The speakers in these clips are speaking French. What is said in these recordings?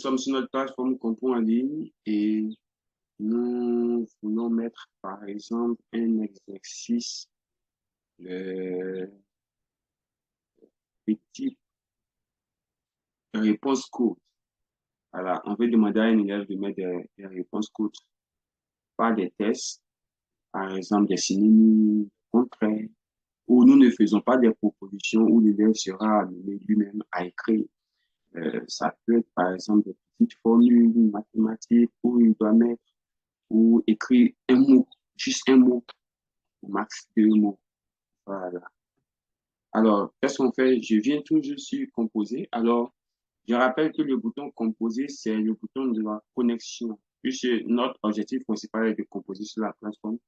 sommes sur notre plateforme Compos en ligne et nous voulons mettre, par exemple, un exercice, le petit réponse courte. Voilà, on veut demander à un élève de mettre des réponses courtes, pas des tests, par exemple des synonymes, contraires, où nous ne faisons pas des propositions où l'élève sera amené lui-même à écrire. Ça peut être, par exemple, des petites formules mathématiques où il doit mettre ou écrire un mot, juste un mot, au max deux mots. Voilà. Alors, qu'est-ce qu'on fait? Je viens tout juste sur composer. Alors, je rappelle que le bouton composer, c'est le bouton de la connexion. Puisque notre objectif principal est de composer sur la plateforme.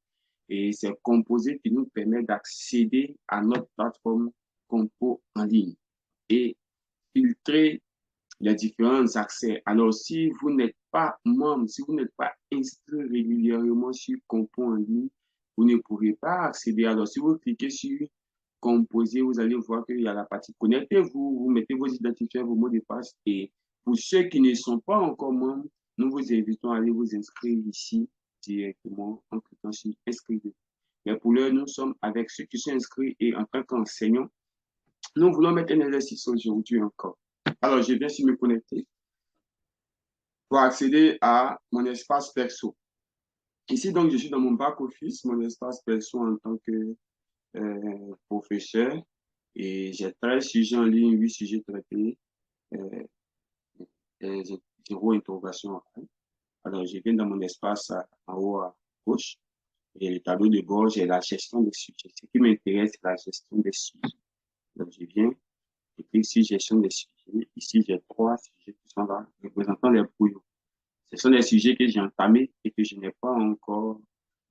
Et c'est composer qui nous permet d'accéder à notre plateforme Compo en ligne et filtrer les différents accès. Alors, si vous n'êtes pas membre, si vous n'êtes pas inscrit régulièrement sur Compo en ligne, vous ne pourrez pas accéder. Alors, si vous cliquez sur Composer, vous allez voir qu'il y a la partie Connectez-vous, vous mettez vos identifiants, vos mots de passe. Et pour ceux qui ne sont pas encore membres, nous vous invitons à aller vous inscrire ici directement en cliquant sur Inscrivez. Mais pour l'heure, nous sommes avec ceux qui sont inscrits et en tant qu'enseignants, nous voulons mettre un exercice aujourd'hui encore. Alors, je viens sur me connecter pour accéder à mon espace perso. Ici, donc, je suis dans mon back-office, mon espace perso en tant que professeur et j'ai 13 sujets en ligne, 8 sujets traités, euh, et j'ai 0 interrogation. Alors, je viens dans mon espace en haut à gauche et le tableau de bord, j'ai la gestion des sujets. Ce qui m'intéresse, c'est la gestion des sujets. Donc, je viens, je clique sur gestion des sujets. Ici, j'ai 3 sujets qui sont là, représentant les brouillons. Ce sont des sujets que j'ai entamés et que je n'ai pas encore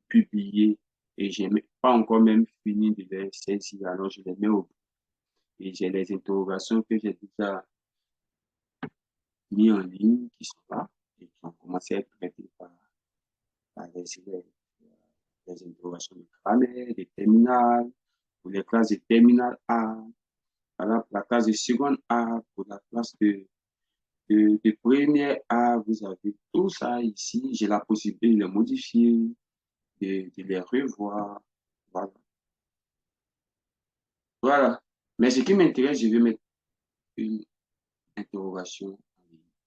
publiés et je n'ai pas encore même fini de les saisir. Alors, je les mets au bout. Et j'ai les interrogations que j'ai déjà mis en ligne qui sont là et qui ont commencé à être traitées par les élèves. Les interrogations de grammaire, de terminale, pour les classes de terminale A, voilà, pour la classe de seconde A, pour la classe de première A, vous avez tout ça ici. J'ai la possibilité de les modifier, de les revoir. Voilà. Voilà. Mais ce qui m'intéresse, je vais mettre une interrogation.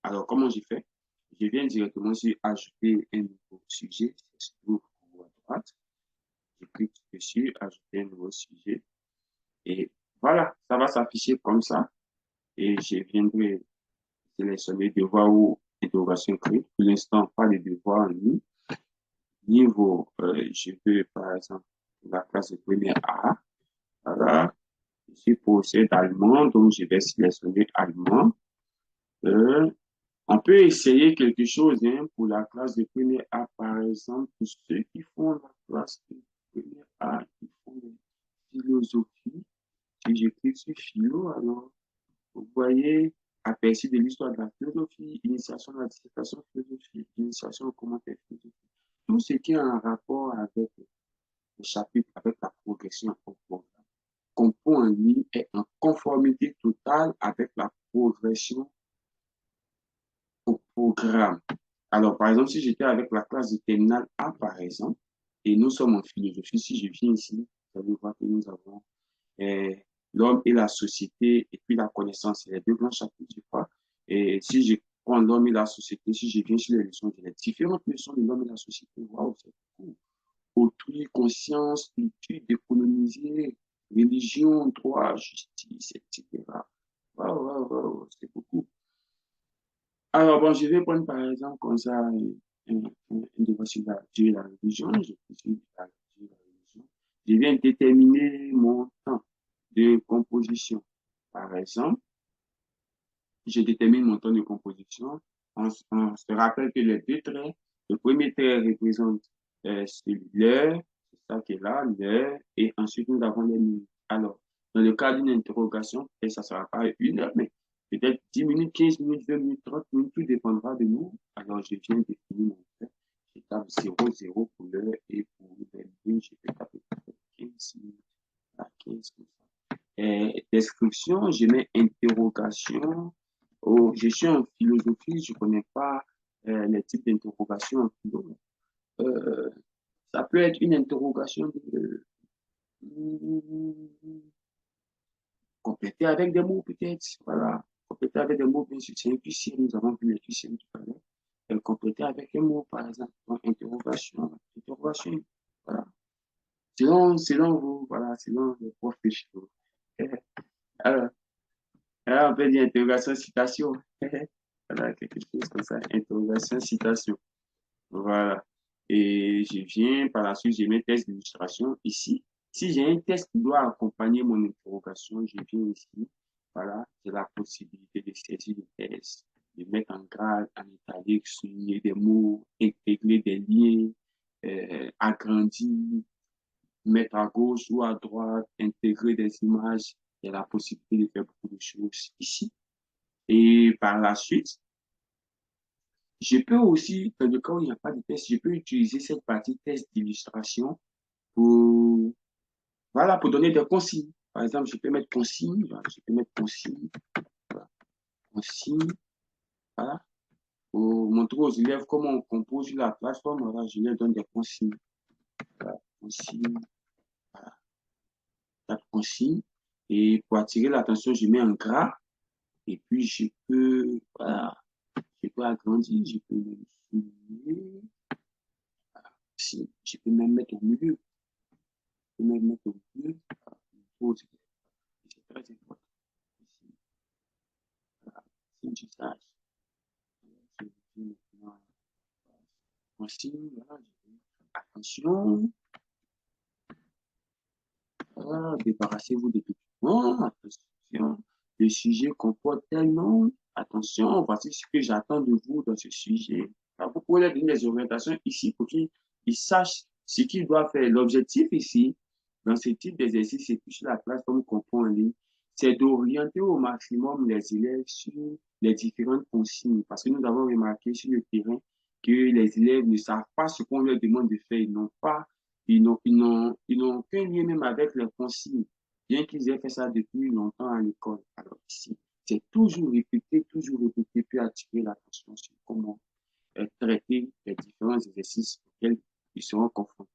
Alors, comment j'ai fait? Je viens directement sur ajouter un nouveau sujet. C'est tout en haut à droite. Je clique dessus, ajouter un nouveau sujet. Et voilà, ça va s'afficher comme ça. Et je viendrai sélectionner devoir ou interrogation écrite. Pour l'instant, pas de devoir en ligne. Niveau, je veux par exemple la classe de première A. Voilà. Je suis possède allemand, donc je vais sélectionner allemand. Euh, on peut essayer quelque chose hein, pour la classe de première A, par exemple, pour ceux qui font la classe de première A, qui font la philosophie. Si je clique sur philo, alors, vous voyez, aperçu de l'histoire de la philosophie, initiation de la dissertation philosophique, initiation au commentaire philosophique. Tout ce qui est en rapport avec le chapitre, avec la progression au programme. Compo en ligne est en conformité totale avec la progression au programme. Alors, par exemple, si j'étais avec la classe de terminale A, par exemple, et nous sommes en philosophie, si je viens ici, vous allez voir que nous avons euh, l'homme et la société, et puis la connaissance, c'est les deux grands chapitres, je crois. Et si je prends l'homme et la société, si je viens sur les leçons, j'ai les différentes leçons de l'homme et la société. Waouh, c'est cool. Autrui, conscience, étude, économiser, religion, droit, justice, etc. Waouh, waouh, waouh, c'est beaucoup. Alors, bon, je vais prendre par exemple comme ça un débat sur la religion. Je poursuis la religion. Je viens déterminer mon temps de composition. Par exemple, je détermine mon temps de composition. On se rappelle que les deux traits, le premier trait représente l'heure, c'est ça qui est là, l'heure, et ensuite nous avons les minutes. Alors, dans le cas d'une interrogation, et ça ne sera pas une heure, mais peut-être 10 minutes, 15 minutes, 20 minutes, 30 minutes, tout dépendra de nous. Alors, je viens définir mon temps. Je tape 0, 0 pour l'heure et pour les minutes, je peux taper 15 minutes à 15 minutes. Description, je mets interrogation. je suis en philosophie, je connais pas les types d'interrogations en philo. Euh, Ça peut être une interrogation de compléter avec des mots peut-être. Voilà. Compléter avec des mots, bien sûr, c'est impuissant. Nous avons vu l'impuissant tout à l'heure. Compléter avec un mot, par exemple. Donc, interrogation, interrogation. Voilà. Selon vous, voilà, selon les professionnels. Alors, alors, on peut dire interrogation, citation. Voilà, quelque chose comme ça. Interrogation, citation. Voilà. Et je viens, par la suite, j'ai mes tests d'illustration ici. Si j'ai un test qui doit accompagner mon interrogation, je viens ici. Voilà, j'ai la possibilité de saisir le test, de mettre en grade, en italique, souligner des mots, intégrer des liens, agrandir, mettre à gauche ou à droite, intégrer des images. J'ai la possibilité de faire beaucoup de choses ici. Et par la suite, je peux aussi, dans le cas où il n'y a pas de test, je peux utiliser cette partie test d'illustration pour, voilà, pour donner des consignes. Par exemple, je peux mettre consigne, voilà, je peux mettre consigne, voilà, consigne, voilà, pour montrer aux élèves comment on compose la plateforme. Voilà, je leur donne des consignes, voilà, consigne, voilà, quatre consignes. Et pour attirer l'attention, je mets un gras. Et puis, voilà, je peux agrandir, je peux le souligner. Si, je peux même mettre au milieu. Je peux même mettre au milieu. Voilà, c'est très important. Ici, voilà, si je sache, je vais maintenant consigne, voilà, attention, voilà, débarrassez-vous des documents, attention, le sujet comporte tel nom, attention, voici ce que j'attends de vous dans ce sujet. Alors, vous pouvez leur donner des orientations ici pour qu'ils sachent ce qu'ils doivent faire. L'objectif ici, dans ce type d'exercice, et puis sur la plateforme qu'on prend en ligne, c'est d'orienter au maximum les élèves sur les différentes consignes. Parce que nous avons remarqué sur le terrain que les élèves ne savent pas ce qu'on leur demande de faire. Ils n'ont qu'un lien même avec les consignes, bien qu'ils aient fait ça depuis longtemps à l'école. Alors ici, c'est toujours répéter, puis attirer l'attention sur comment traiter les différents exercices auxquels ils seront confrontés.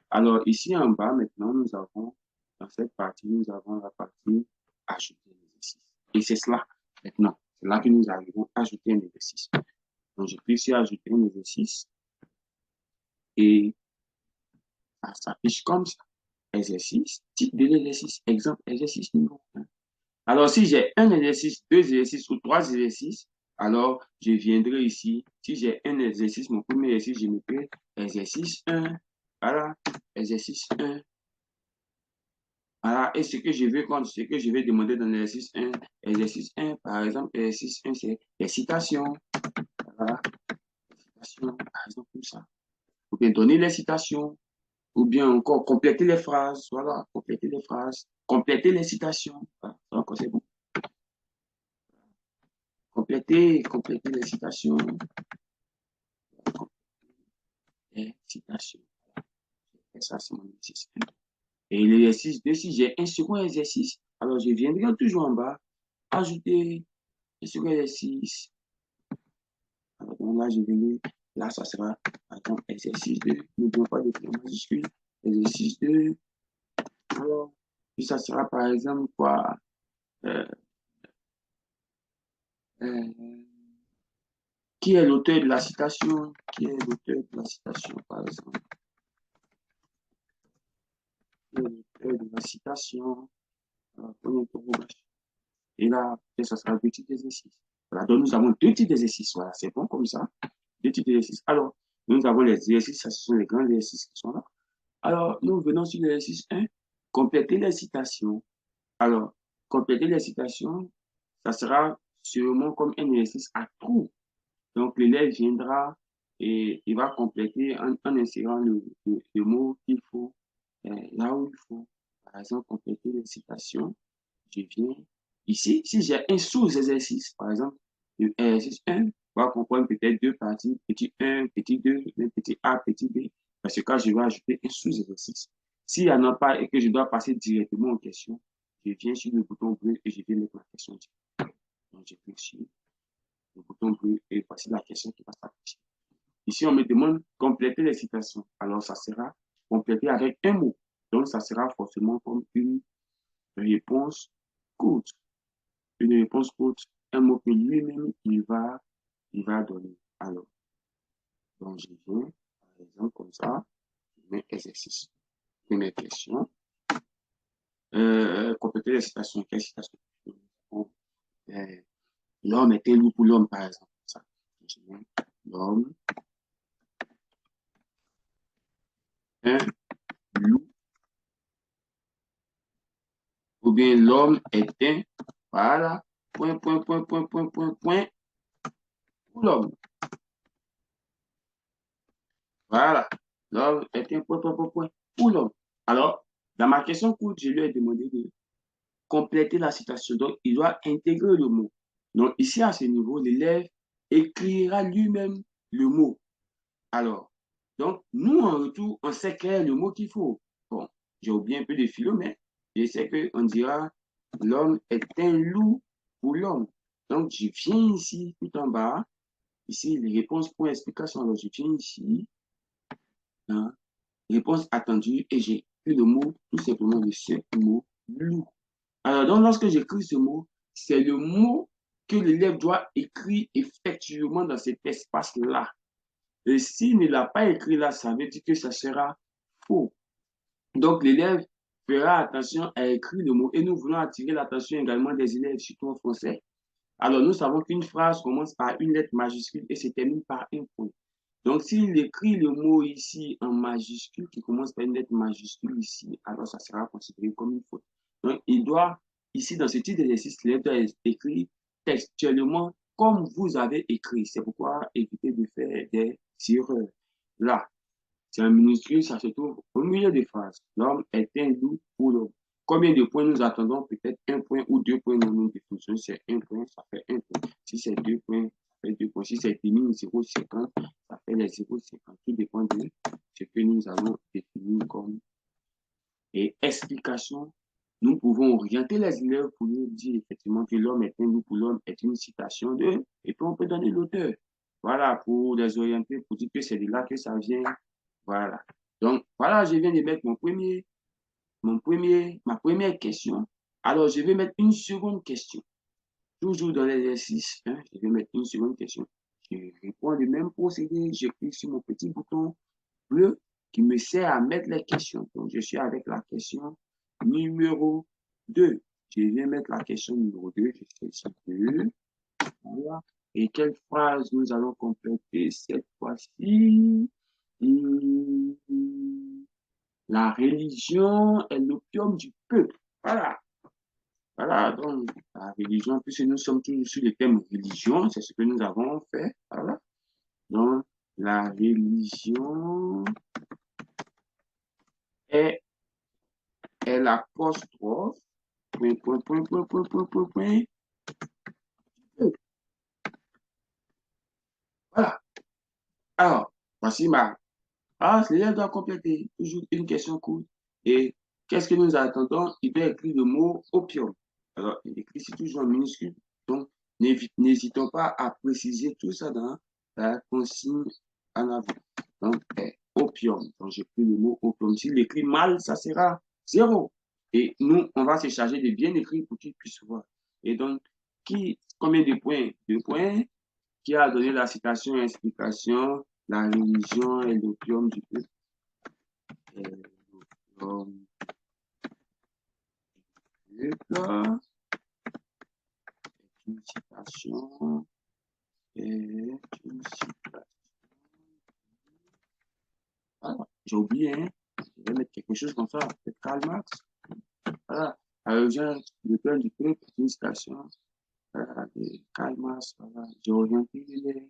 Alors ici en bas, maintenant, dans cette partie, nous avons la partie ajouter un exercice. Et c'est cela, maintenant, c'est là que nous arrivons à ajouter un exercice. Donc, je peux ici ajouter un exercice et ça s'affiche comme ça. Exercice, type de l'exercice, exemple, exercice numéro 1. Alors, si j'ai un exercice, deux exercices ou trois exercices, alors je viendrai ici. Si j'ai un exercice, mon premier exercice, je mettrai exercice 1. Voilà, exercice 1. Voilà, et ce que je vais demander dans l'exercice 1, par exemple, exercice 1, c'est les citations. Voilà, les citations, par exemple, comme ça. Vous pouvez donner les citations, ou bien encore compléter les phrases. Voilà, compléter les phrases, compléter les citations. Voilà, encore c'est bon. Compléter les citations. Les citations. Et ça, c'est mon exercice 1. Et l'exercice 2, si j'ai un second exercice, alors je viendrai toujours en bas, ajouter un second exercice. Alors, donc là, je viendrai, là, ça sera, attends, exercice 2. N'oublions pas de faire majuscule. Exercice 2. Alors, puis ça sera par exemple quoi? Euh, euh, qui est l'auteur de la citation? Qui est l'auteur de la citation, par exemple? Qui est l'auteur de la citation? Pour interrogation. Et là, ça sera un petit exercice. Voilà, donc nous avons deux types d'exercices. Voilà, c'est bon comme ça. Deux types d'exercices. Alors, nous avons les exercices, ça, ce sont les grands exercices qui sont là. Alors, nous venons sur l'exercice 1, compléter les citations. Alors, compléter les citations, ça sera sûrement comme un exercice à trous. Donc, l'élève viendra et il va compléter en insérant le mot qu'il faut, là où il faut. Par exemple, compléter les citations. Je viens ici. Si j'ai un sous-exercice, par exemple, l'exercice 1 va comprendre peut-être deux parties, petit 1, petit 2, petit A, petit B. Dans ce cas, je vais ajouter un sous-exercice. S'il n'y en a pas et que je dois passer directement aux questions, je viens sur le bouton bleu et je viens mettre ma question. Donc, je clique sur le bouton bleu, et voici la question qui va s'afficher. Ici, on me demande compléter les citations. Alors, ça sera complété avec un mot. Donc, ça sera forcément comme une réponse courte. Une réponse courte, un mot que lui-même, il va donner. Alors, donc, je viens, par exemple, comme ça, je mets exercice. Première question. Compléter les citations. Quelle citation? Euh, L'homme est un loup pour l'homme, par exemple. Ça. L'homme est un loup, ou bien l'homme est un, voilà, point, point, point, point, point, point, point, pour l'homme. Voilà, l'homme est un point, point, point, point, pour l'homme. Alors, dans ma question courte, je lui ai demandé de compléter la citation. Donc, il doit intégrer le mot. Donc, ici, à ce niveau, l'élève écrira lui-même le mot. Alors, donc, nous, en retour, on sait quel est le mot qu'il faut. Bon, j'ai oublié un peu de philo, mais je sais qu'on dira l'homme est un loup pour l'homme. Donc, je viens ici, tout en bas. Ici, les réponses pour explication. Alors, je viens ici. Hein, réponse attendue et j'ai eu le mot, tout simplement, le seul mot loup. Alors, donc, lorsque j'écris ce mot, c'est le mot que l'élève doit écrire effectivement dans cet espace-là. Et s'il ne l'a pas écrit là, ça veut dire que ça sera faux. Donc, l'élève fera attention à écrire le mot. Et nous voulons attirer l'attention également des élèves, surtout en français. Alors, nous savons qu'une phrase commence par une lettre majuscule et se termine par un point. Donc, s'il écrit le mot ici en majuscule, qui commence par une lettre majuscule ici, alors ça sera considéré comme une faute. Donc, il doit, ici, dans ce type d'exercice, l'élève doit écrire textuellement comme vous avez écrit. C'est pourquoi éviter de faire des erreurs. Là, c'est un minuscule, ça se trouve au milieu des phrases. L'homme est un loup pour l'homme. Combien de points nous attendons? Peut-être un point ou deux points dans nos définitions. Si c'est un point, ça fait un point. Si c'est deux points, ça fait deux points. Si c'est demi 0,50, ça fait les 0,50. Tout dépend de ce que nous allons définir comme. Et explication, nous pouvons orienter les élèves pour nous dire effectivement que l'homme est un loup pour l'homme est une citation de, et puis on peut donner l'auteur. Voilà, pour les orienter, pour dire que c'est de là que ça vient. Voilà. Donc, voilà, je viens de mettre ma première question. Alors, je vais mettre une seconde question. Toujours dans l'exercice, hein, je vais mettre une seconde question. Je réponds le même procédé. Je clique sur mon petit bouton bleu qui me sert à mettre les questions. Donc, je suis avec la question numéro 2. Je vais mettre la question numéro 2. Je fais ça 2. Voilà. Et quelle phrase nous allons compléter cette fois-ci? La religion est l'opium du peuple. Voilà. Voilà, donc la religion, puisque nous sommes toujours sur le thème religion, c'est ce que nous avons fait. Voilà. Donc, la religion est, est l'apostrophe, point, point, point, point, point, point, point, point. Voilà. Alors, voici ma. Ah, l'élève doit compléter toujours une question courte. Et qu'est-ce que nous attendons? Il doit écrire le mot opium. Alors, il écrit ici toujours en minuscule. Donc, n'hésitons pas à préciser tout ça dans la consigne en avant. Donc, opium. Donc, j'ai pris le mot opium. S'il écrit mal, ça sera 0. Et nous, on va se charger de bien écrire pour qu'il puisse voir. Et donc, combien de points? 2 points. Qui a donné la citation et explication? La religion est l'opium du peuple. L'opium du peuple. Une citation. Une citation. Voilà. J'ai oublié, hein. Je vais mettre quelque chose comme ça. Peut-être Karl Marx. Voilà. La religion, l'opium du peuple, une citation. Voilà. De Karl Marx. Voilà. J'ai orienté les.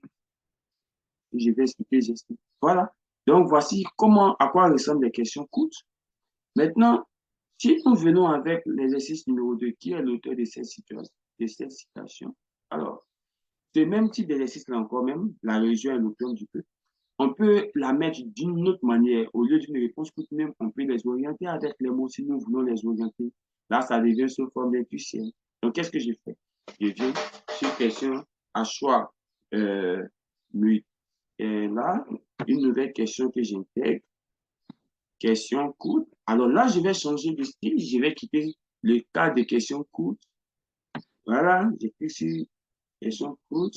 Je vais expliquer, j'explique. Voilà. Donc, voici comment, à quoi ressemblent les questions courtes. Maintenant, si nous venons avec l'exercice numéro 2, qui est l'auteur de cette citation, alors, ce même type d'exercice-là encore même, la religion est l'opium du peuple, on peut la mettre d'une autre manière. Au lieu d'une réponse courte même, on peut les orienter avec les mots si nous voulons les orienter. Là, ça devient sous forme d'intuition. Donc, qu'est-ce que j'ai fait? Je viens sur question à choix euh, me- là, une nouvelle question que j'intègre, question courte. Alors là, je vais changer de style, je vais quitter le cas de questions courtes. Voilà, j'écris sur question courte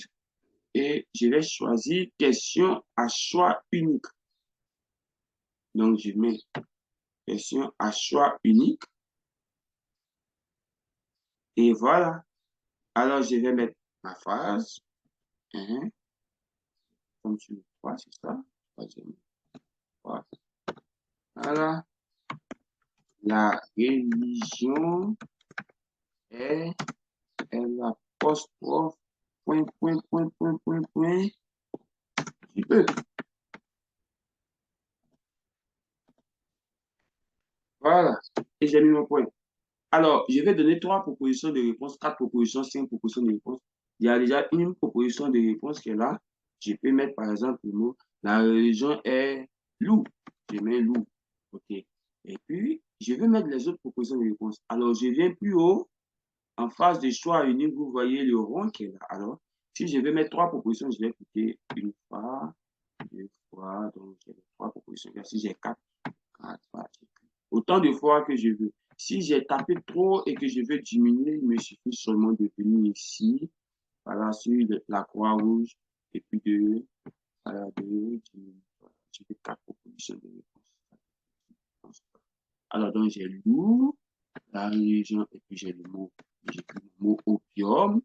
et je vais choisir question à choix unique. Donc, je mets question à choix unique et voilà. Alors, je vais mettre ma phrase, hein, comme tu le vois, c'est ça. Troisième phrase. Voilà. La religion est, est l'apostrophe, point, point, point, point, point, point, du peuple. Voilà. Et j'ai mis mon point. Alors, je vais donner trois propositions de réponse, quatre propositions, cinq propositions de réponse. Il y a déjà une proposition de réponse qui est là. Je peux mettre, par exemple, le mot, la religion est loup. Je mets loup. OK. Et puis, je vais mettre les autres propositions de réponse. Alors, je viens plus haut. En phase de choix unique, vous voyez le rond qui est là. Alors, si je vais mettre trois propositions, je vais cliquer une fois, deux fois. Donc, j'ai trois propositions. Si j'ai quatre fois, autant de fois que je veux. Si j'ai tapé trop et que je veux diminuer, il me suffit seulement de venir ici, voilà, sur la croix rouge, et puis voilà, diminuer. Voilà, j'ai fait quatre propositions de réponse. Alors, donc, j'ai loup, la religion, et puis j'écris le mot opium.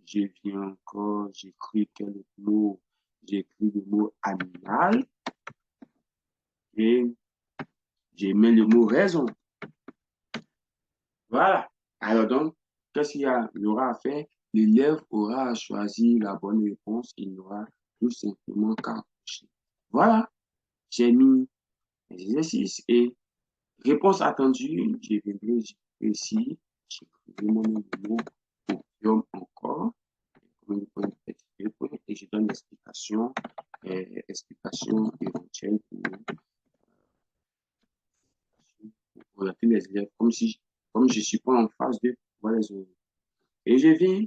Je viens encore, j'écris quel mot? J'écris le mot animal et je mets le mot raison. Voilà. Alors donc, qu'est-ce il aura à faire? L'élève aura à choisir la bonne réponse. Il n'aura tout simplement qu'à cocher. Voilà. J'ai mis les exercices et réponse attendue. Je viendrai ici. J'écrirai moi-même le mot opium encore. Et je donne l'explication, explication éventuelle pour tous les élèves, comme je suis pas en phase de pouvoir les autres. Et je viens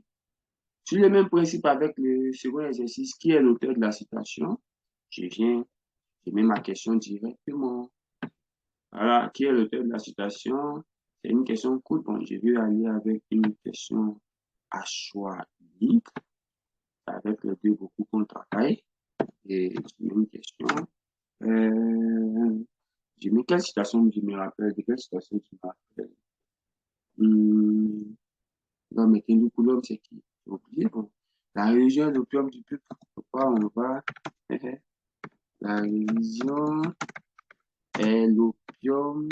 sur le même principe avec le second exercice, qui est l'auteur de la citation. Je viens, je mets ma question directement. Voilà, qui est l'auteur de la citation? C'est une question courte. Bon, je vais aller avec une question à choix unique, avec les deux beaucoup qu'on travaille. Et je mets une question. Je mets quelle citation je me rappelle? De quelle citation je me rappelle? Non, mais Kendou Coulomb, c'est qui? J'ai oublié, bon. La religion est l'opium du peuple. Pourquoi on va? La religion est l'opium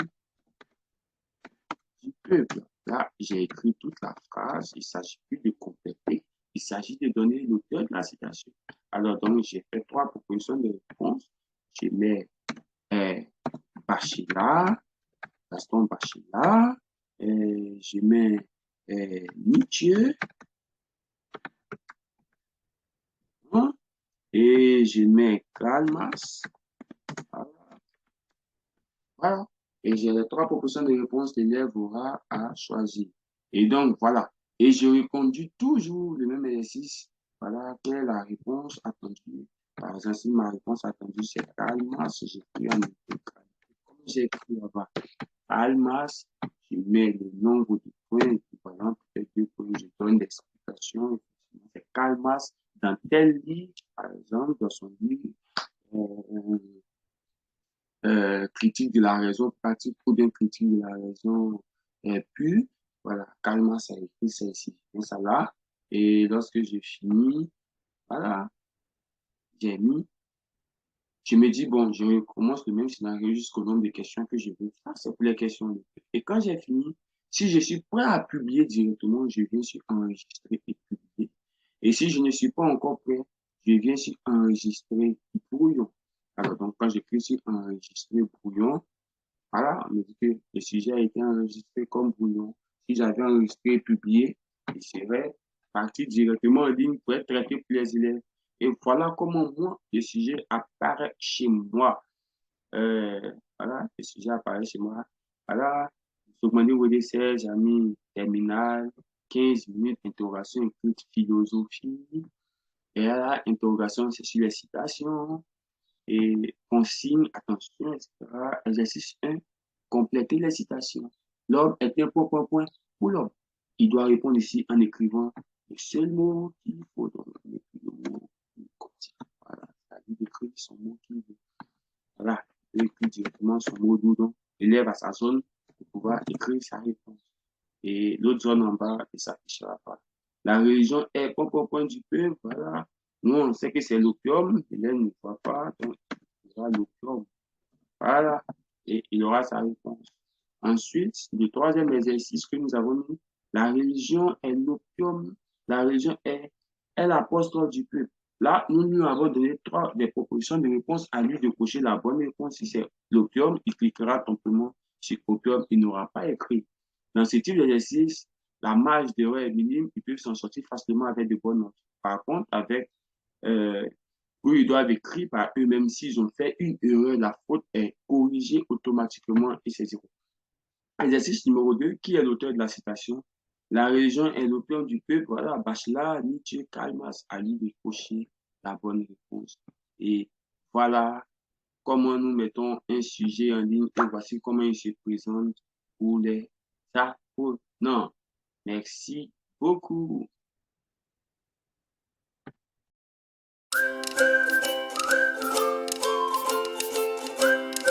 du peuple. Là, j'ai écrit toute la phrase. Il ne s'agit plus de compléter. Il s'agit de donner l'auteur de la citation. Alors, donc, j'ai fait trois propositions de réponse. Je mets euh, Bachila, Gaston Bachila. Je mets Nietzsche. Hein, et je mets Kalmas. Voilà. Et j'ai les trois propositions de réponse, l'élève aura à choisir. Et donc, voilà. Et je reconduis toujours le même exercice. Voilà, quelle est la réponse attendue. Par exemple, si ma réponse attendue, c'est Almas, j'écris en intégral. Comme j'ai écrit là-bas, Almas, je mets le nombre de points équivalent, peut-être deux points, je donne l'explication. C'est Calmas dans tel livre, par exemple, dans son livre, euh, critique de la raison pratique ou bien critique de la raison pure. Voilà, calmement, ça écrit ça ici, ça là. Et lorsque j'ai fini, voilà, j'ai mis, je me dis, bon, je recommence le même scénario jusqu'au nombre de questions que je veux. Ça, c'est pour les questions. Et quand j'ai fini, si je suis prêt à publier directement, je viens sur enregistrer et publier. Et si je ne suis pas encore prêt, je viens sur enregistrer brouillon. Alors, donc, quand j'écris sur enregistrer brouillon, voilà, on me dit que le sujet a été enregistré comme brouillon. Si j'avais enregistré et publié, il serait parti directement en ligne pour être traité pour les élèves. Et voilà comment moi, le sujet apparaît chez moi. Voilà, le sujet apparaît chez moi. Voilà, secondaire au dessert, j'ai mis terminal, 15 minutes, interrogation écrite, philosophie. Et là, interrogation, c'est sur les citations et consigne, attention, etc. Exercice 1, compléter les citations. L'homme est un point, point, point pour l'homme. Il doit répondre ici en écrivant le seul mot qu'il faut dans le mot qu'il contient. Voilà, c'est-à-dire d'écrire son mot qu'il veut. Voilà, il écrit directement son mot dedans. L'élève à sa zone pour pouvoir écrire sa réponse. Et l'autre zone en bas ne s'affichera pas. La religion est point, point, point du peuple. Voilà. Nous, on sait que c'est l'opium. L'élève ne voit pas. Donc, il aura l'opium. Voilà. Et il aura sa réponse. Ensuite, le troisième exercice que nous avons mis, la religion est l'opium. La religion est l'apôtre du peuple. Là, nous lui avons donné des propositions de réponse à lui de cocher la bonne réponse. Si c'est l'opium, il cliquera simplement sur opium. Il n'aura pas écrit. Dans ce type d'exercice, la marge d'erreur est minime. Ils peuvent s'en sortir facilement avec de bonnes notes. Par contre, avec euh, où ils doivent écrire par eux-mêmes, s'ils ont fait une erreur, la faute est corrigée automatiquement et c'est zéro. Exercice numéro 2, qui est l'auteur de la citation? La religion est l'opium du peuple. Voilà, Bachelard, Nietzsche, Kalmas, Ali de cocher la bonne réponse. Et voilà comment nous mettons un sujet en ligne et voici comment il se présente pour les apprenants. Merci beaucoup.